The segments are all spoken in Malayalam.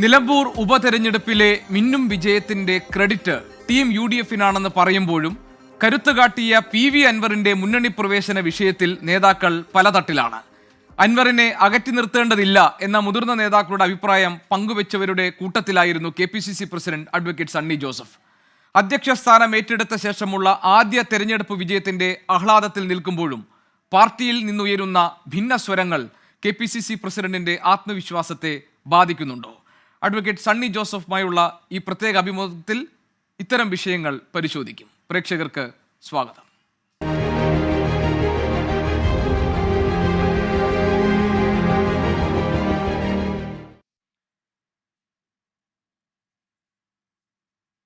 നിലമ്പൂർ ഉപതെരഞ്ഞെടുപ്പിലെ മിന്നും വിജയത്തിന്റെ ക്രെഡിറ്റ് ടീം UDF-നാണെന്ന് പറയുമ്പോഴും കരുത്ത് കാട്ടിയ PV അൻവറിന്റെ മുന്നണി പ്രവേശന വിഷയത്തിൽ നേതാക്കൾ പല തട്ടിലാണ്. അൻവറിനെ അകറ്റി നിർത്തേണ്ടതില്ല എന്ന മുതിർന്ന നേതാക്കളുടെ അഭിപ്രായം പങ്കുവെച്ചവരുടെ കൂട്ടത്തിലായിരുന്നു KPCC president advocate Sunny Joseph. അധ്യക്ഷ സ്ഥാനം ഏറ്റെടുത്ത ശേഷമുള്ള ആദ്യ തെരഞ്ഞെടുപ്പ് വിജയത്തിന്റെ ആഹ്ലാദത്തിൽ നിൽക്കുമ്പോഴും പാർട്ടിയിൽ നിന്നുയരുന്ന ഭിന്ന സ്വരങ്ങൾ KPCC പ്രസിഡന്റിന്റെ ആത്മവിശ്വാസത്തെ ബാധിക്കുന്നുണ്ടോ? അഡ്വക്കേറ്റ് സണ്ണി ജോസഫുമായുള്ള ഈ പ്രത്യേക അഭിമുഖത്തിൽ ഇത്തരം വിഷയങ്ങൾ പരിശോധിക്കും. പ്രേക്ഷകർക്ക് സ്വാഗതം.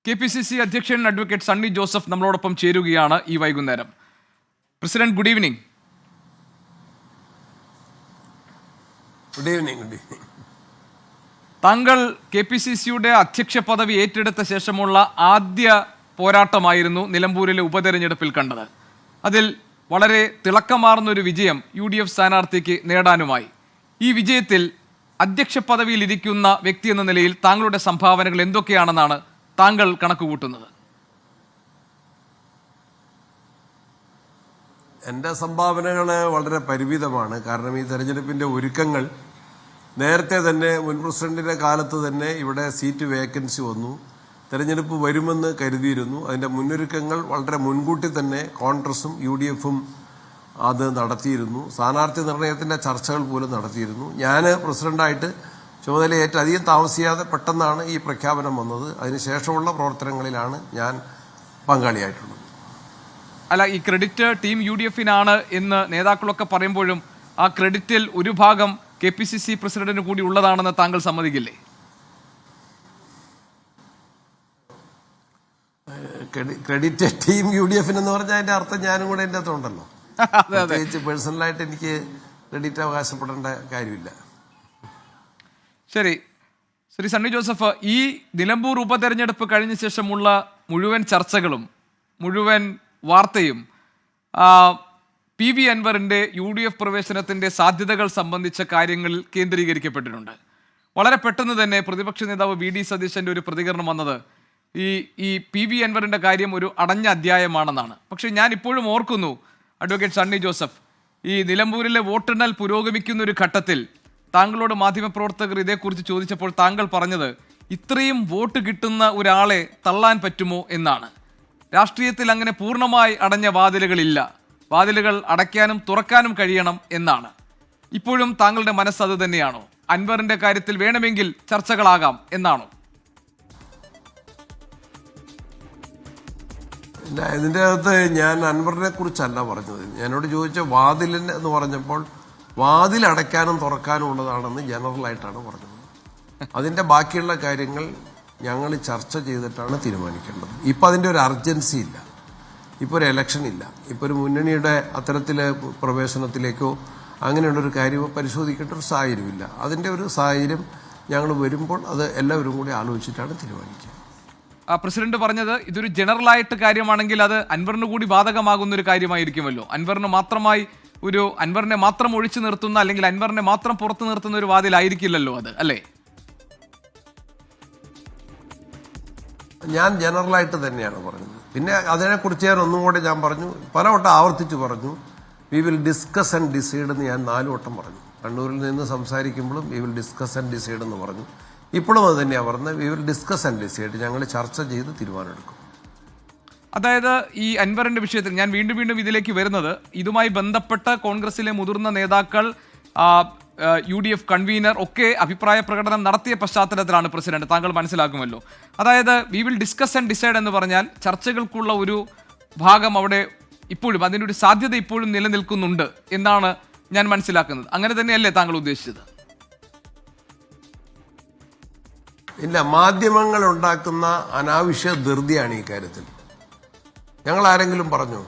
KPCC അധ്യക്ഷൻ അഡ്വക്കേറ്റ് സണ്ണി ജോസഫ് നമ്മളോടൊപ്പം ചേരുകയാണ് ഈ വൈകുന്നേരം. President, good evening. Good evening. താങ്കൾ KPCCയുടെ അധ്യക്ഷ പദവി ഏറ്റെടുത്ത ശേഷമുള്ള ആദ്യ പോരാട്ടമായിരുന്നു നിലമ്പൂരിലെ ഉപതെരഞ്ഞെടുപ്പിൽ കണ്ടത്. അതിൽ വളരെ തിളക്കമാർന്നൊരു വിജയം UDF സ്ഥാനാർത്ഥിക്ക് നേടാനുമായി. ഈ വിജയത്തിൽ അധ്യക്ഷ പദവിയിൽ ഇരിക്കുന്ന വ്യക്തി എന്ന നിലയിൽ താങ്കളുടെ സംഭാവനകൾ എന്തൊക്കെയാണെന്നാണ് താങ്കൾ കണക്കുകൂട്ടുന്നത്? എൻ്റെ സംഭാവനകൾ വളരെ പരിമിതമാണ്. കാരണം ഈ തെരഞ്ഞെടുപ്പിൻ്റെ ഒരുക്കങ്ങൾ നേരത്തെ തന്നെ മുൻ പ്രസിഡന്റിൻ്റെ കാലത്ത് തന്നെ ഇവിടെ സീറ്റ് വേക്കൻസി വന്നു, തെരഞ്ഞെടുപ്പ് വരുമെന്ന് കരുതിയിരുന്നു. അതിൻ്റെ മുന്നൊരുക്കങ്ങൾ വളരെ മുൻകൂട്ടി തന്നെ കോൺഗ്രസും UDF-ഉം അത് നടത്തിയിരുന്നു. സ്ഥാനാർത്ഥി നിർണയത്തിൻ്റെ ചർച്ചകൾ പോലും നടത്തിയിരുന്നു. ഞാൻ പ്രസിഡന്റായിട്ട് ചുമതലയേറ്റ് അധികം താമസിയാതെ പെട്ടെന്നാണ് ഈ പ്രഖ്യാപനം വന്നത്. അതിനുശേഷമുള്ള പ്രവർത്തനങ്ങളിലാണ് ഞാൻ പങ്കാളിയായിട്ടുള്ളത്. അല്ല, ഈ ക്രെഡിറ്റ് ടീം UDF-നാണ് എന്ന് നേതാക്കളൊക്കെ പറയുമ്പോഴും ആ ക്രെഡിറ്റിൽ ഒരു ഭാഗം KPCC പ്രസിഡന്റിന് കൂടി ഉള്ളതാണെന്ന് താങ്കൾ സമ്മതിക്കില്ലേ? ക്രെഡിറ്റ് ടീം UDF-ന് എന്ന് പറഞ്ഞാൽ അതിന്റെ അർത്ഥം ഞാനും കൂടെ എൻ്റെ അകത്തുണ്ടല്ലോ. പ്രത്യേകിച്ച് പേഴ്സണലായിട്ട് എനിക്ക് ക്രെഡിറ്റ് അവകാശപ്പെടേണ്ട കാര്യമില്ല. ശരി, ശ്രീ സണ്ണി ജോസഫ്, ഈ നിലമ്പൂർ ഉപതെരഞ്ഞെടുപ്പ് കഴിഞ്ഞ ശേഷമുള്ള മുഴുവൻ ചർച്ചകളും മുഴുവൻ വാർത്തയും PV അൻവറിന്റെ UDF പ്രവേശനത്തിന്റെ സാധ്യതകൾ സംബന്ധിച്ച കാര്യങ്ങളിൽ കേന്ദ്രീകരിക്കപ്പെട്ടിട്ടുണ്ട്. വളരെ പെട്ടെന്ന് തന്നെ പ്രതിപക്ഷ നേതാവ് VD സതീശന്റെ ഒരു പ്രതികരണം വന്നത് ഈ PV അൻവറിന്റെ കാര്യം ഒരു അടഞ്ഞ അധ്യായമാണെന്നാണ്. പക്ഷേ ഞാൻ ഇപ്പോഴും ഓർക്കുന്നു അഡ്വക്കേറ്റ് സണ്ണി ജോസഫ്, ഈ നിലമ്പൂരിലെ വോട്ടെണ്ണൽ പുരോഗമിക്കുന്ന ഒരു ഘട്ടത്തിൽ താങ്കളോട് മാധ്യമപ്രവർത്തകർ ഇതേക്കുറിച്ച് ചോദിച്ചപ്പോൾ താങ്കൾ പറഞ്ഞത് ഇത്രയും വോട്ട് കിട്ടുന്ന ഒരാളെ തള്ളാൻ പറ്റുമോ എന്നാണ്. രാഷ്ട്രീയത്തിൽ അങ്ങനെ പൂർണ്ണമായി അടഞ്ഞ വാതിലുകളില്ല, വാതിലുകൾ അടയ്ക്കാനും തുറക്കാനും കഴിയണം എന്നാണ്. ഇപ്പോഴും താങ്കളുടെ മനസ്സ് അത് തന്നെയാണോ? അൻവറിന്റെ കാര്യത്തിൽ വേണമെങ്കിൽ ചർച്ചകളാകാം എന്നാണോ? ഇല്ല, ഇതിൻ്റെ അകത്ത് ഞാൻ അൻവറിനെ കുറിച്ചല്ല പറഞ്ഞത്. എന്നോട് ചോദിച്ച വാതിലിന് എന്ന് പറഞ്ഞപ്പോൾ വാതിൽ അടയ്ക്കാനും തുറക്കാനും ഉള്ളതാണെന്ന് ജനറലായിട്ടാണ് പറഞ്ഞത്. അതിൻ്റെ ബാക്കിയുള്ള കാര്യങ്ങൾ ഞങ്ങൾ ചർച്ച ചെയ്തിട്ടാണ് തീരുമാനിക്കേണ്ടത്. ഇപ്പം അതിൻ്റെ ഒരു അർജൻസി ഇല്ല, ഇപ്പോൾ ഒരു ഇലക്ഷൻ ഇല്ല, ഇപ്പോൾ ഒരു മുന്നണിയുടെ അത്തരത്തിലെ പ്രവേശനത്തിലേക്കോ അങ്ങനെയുള്ളൊരു കാര്യമോ പരിശോധിക്കേണ്ട ഒരു സാഹചര്യമില്ല. അതിൻ്റെ ഒരു സാഹചര്യം ഞങ്ങൾ വരുമ്പോൾ അത് എല്ലാവരും കൂടി ആലോചിച്ചിട്ടാണ് തീരുമാനിക്കുക. പ്രസിഡന്റ് പറഞ്ഞത് ഇതൊരു ജനറലായിട്ട് കാര്യമാണെങ്കിൽ അത് അൻവറിന് കൂടി ബാധകമാകുന്ന ഒരു കാര്യമായിരിക്കുമല്ലോ. അൻവറിനെ മാത്രം ഒഴിച്ചു നിർത്തുന്ന അല്ലെങ്കിൽ അൻവറിനെ മാത്രം പുറത്തു നിർത്തുന്ന ഒരു വാതിലായിരിക്കില്ലല്ലോ അത്, അല്ലേ? ഞാൻ ജനറലായിട്ട് തന്നെയാണ് പറഞ്ഞത്. പിന്നെ അതിനെക്കുറിച്ച് ഞാൻ ഒന്നും കൂടെ ഞാൻ പറഞ്ഞു, പലവട്ടം ആവർത്തിച്ച് പറഞ്ഞു, we will discuss and decide എന്ന് ഞാൻ 4 വട്ടം പറഞ്ഞു. കണ്ണൂരിൽ നിന്ന് സംസാരിക്കുമ്പോഴും we will discuss and decide എന്ന് പറഞ്ഞു. ഇപ്പോഴും അത് തന്നെയാണ് പറഞ്ഞത്, we will discuss and decide. ഞങ്ങൾ ചർച്ച ചെയ്ത് തീരുമാനമെടുക്കും. അതായത് ഈ അൻവറിന്റെ വിഷയത്തിൽ ഞാൻ വീണ്ടും ഇതിലേക്ക് വരുന്നത്, ഇതുമായി ബന്ധപ്പെട്ട് കോൺഗ്രസിലെ മുതിർന്ന നേതാക്കൾ, UDF കൺവീനർ ഒക്കെ അഭിപ്രായ പ്രകടനം നടത്തിയ പശ്ചാത്തലത്തിലാണ് പ്രസിഡന്റ്, താങ്കൾ മനസ്സിലാക്കുമല്ലോ. അതായത് we will discuss and decide എന്ന് പറഞ്ഞാൽ ചർച്ചകൾക്കുള്ള ഒരു ഭാഗം അവിടെ ഇപ്പോഴും, അതിൻ്റെ ഒരു സാധ്യത ഇപ്പോഴും നിലനിൽക്കുന്നുണ്ട് എന്നാണ് ഞാൻ മനസ്സിലാക്കുന്നത്. അങ്ങനെ തന്നെയല്ലേ താങ്കൾ ഉദ്ദേശിച്ചത്? ഇല്ല, മാധ്യമങ്ങൾ ഉണ്ടാക്കുന്ന അനാവശ്യ ധൃതിയാണ് ഈ കാര്യത്തിൽ. ഞങ്ങൾ ആരെങ്കിലും പറഞ്ഞു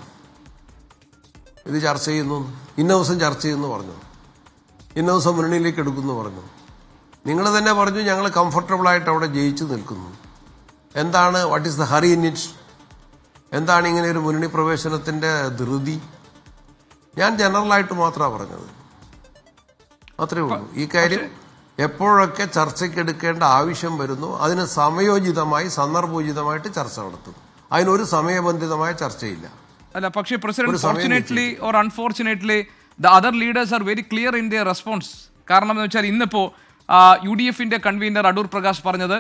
ഇത് ചർച്ച ചെയ്യുന്നു, ഇന്ന ദിവസം ചർച്ച ചെയ്യുന്നു പറഞ്ഞു, ഇന്ന ദിവസം മുന്നണിയിലേക്ക് എടുക്കുന്നു പറഞ്ഞു. നിങ്ങൾ തന്നെ പറഞ്ഞു ഞങ്ങൾ കംഫർട്ടബിളായിട്ട് അവിടെ ജയിച്ചു നിൽക്കുന്നു. എന്താണ്, what is the hurry in it? എന്താണ് ഇങ്ങനെ ഒരു മുന്നണി പ്രവേശനത്തിൻ്റെ ധൃതി? ഞാൻ ജനറലായിട്ട് മാത്രമാണ് പറഞ്ഞത്, അത്രേ ഉള്ളൂ. ഈ കാര്യം എപ്പോഴൊക്കെ ചർച്ചയ്ക്കെടുക്കേണ്ട ആവശ്യം വരുന്നു അതിന് സമയോചിതമായി സന്ദർഭോചിതമായിട്ട് ചർച്ച നടത്തും. അതിനൊരു സമയബന്ധിതമായ ചർച്ചയില്ല. അല്ല, പക്ഷേ president fortunately or unfortunately the other leaders are very clear in their response. കാരണം എന്ന് വെച്ചാൽ ഇന്നിപ്പോൾ UDFന്റെ കൺവീനർ അടൂർ പ്രകാശ് പറഞ്ഞത്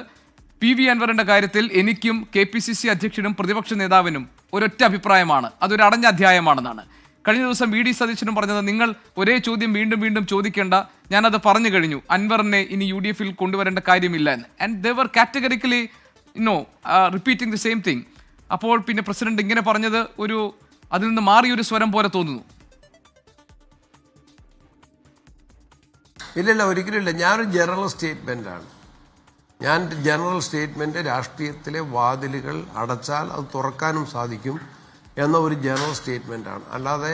PV അൻവറിന്റെ കാര്യത്തിൽ എനിക്കും KPCC അധ്യക്ഷനും പ്രതിപക്ഷ നേതാവിനും ഒരൊറ്റ അഭിപ്രായമാണ്, അതൊരു അടഞ്ഞ അധ്യായമാണെന്നാണ്. കഴിഞ്ഞ ദിവസം VD സതീശനും പറഞ്ഞത് നിങ്ങൾ ഒരേ ചോദ്യം വീണ്ടും വീണ്ടും ചോദിക്കേണ്ട, ഞാനത് പറഞ്ഞു കഴിഞ്ഞു, അൻവറിനെ ഇനി UDFൽ കൊണ്ടുവരേണ്ട കാര്യമില്ല എന്ന്. And they were categorically repeating the same thing. അപ്പോൾ പിന്നെ പ്രസിഡന്റ് ഇങ്ങനെ പറഞ്ഞത് ഒരു അതിൽ നിന്ന് മാറിയൊരു സ്വരം പോലെ തോന്നുന്നു. ഇല്ലല്ല, ഒരിക്കലുമില്ല. ഞാനൊരു ജനറൽ സ്റ്റേറ്റ്മെൻ്റാണ്. ഞാൻ ജനറൽ സ്റ്റേറ്റ്മെൻറ്റ് രാഷ്ട്രീയത്തിലെ വാതിലുകൾ അടച്ചാൽ അത് തുറക്കാനും സാധിക്കും എന്ന ഒരു ജനറൽ സ്റ്റേറ്റ്മെൻറ്റാണ്. അല്ലാതെ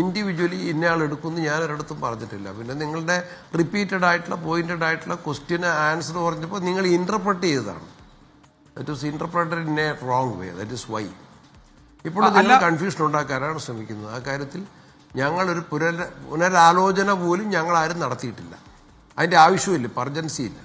ഇൻഡിവിജ്വലി ഇന്നയാൾ എടുക്കുമെന്ന് ഞാൻ ഒരിടത്തും പറഞ്ഞിട്ടില്ല. പിന്നെ നിങ്ങളുടെ റിപ്പീറ്റഡ് ആയിട്ടുള്ള പോയിന്റഡ് ആയിട്ടുള്ള ക്വസ്റ്റ്യന് ആൻസർ പറഞ്ഞപ്പോൾ നിങ്ങൾ ഇൻ്റർപ്രറ്റ് ചെയ്തതാണ്. That is interpreted in a wrong way. That is why ഇപ്പോഴും നിങ്ങൾ കൺഫ്യൂഷൻ ഉണ്ടാക്കാനാണ് ശ്രമിക്കുന്നത്. ആ കാര്യത്തിൽ ഞങ്ങളൊരു പുനരാലോചന പോലും ഞങ്ങൾ ആരും നടത്തിയിട്ടില്ല. അതിൻ്റെ ആവശ്യമില്ല, പർജൻസി ഇല്ല.